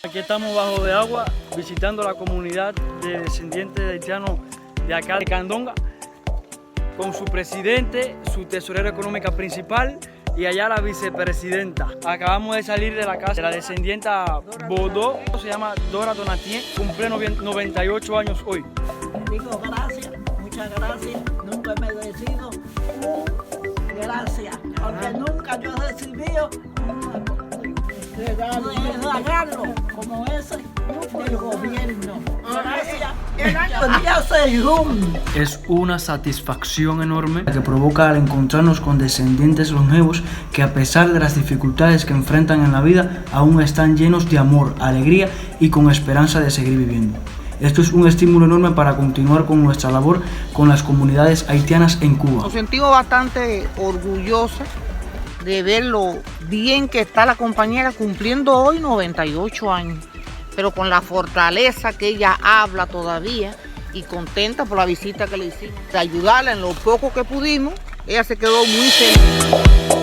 Aquí estamos bajo de agua visitando la comunidad de descendientes de haitianos de acá de Candonga con su presidente, su tesorera económica principal y allá la vicepresidenta. Acabamos de salir de la casa de la descendienta Bodó, se llama Dora Donatien, cumple 98 años hoy. Digo gracias, muchas gracias, nunca me he decidido gracias, porque nunca yo he recibido un regalo como ese del gobierno. Gracias, Es una satisfacción enorme que provoca al encontrarnos con descendientes longevos que, a pesar de las dificultades que enfrentan en la vida, aún están llenos de amor, alegría y con esperanza de seguir viviendo. Esto es un estímulo enorme para continuar con nuestra labor con las comunidades haitianas en Cuba. Nos sentimos bastante orgullosos de ver lo bien que está la compañera cumpliendo hoy 98 años, pero con la fortaleza que ella habla todavía y contenta por la visita que le hicimos. De ayudarla en lo poco que pudimos, ella se quedó muy feliz.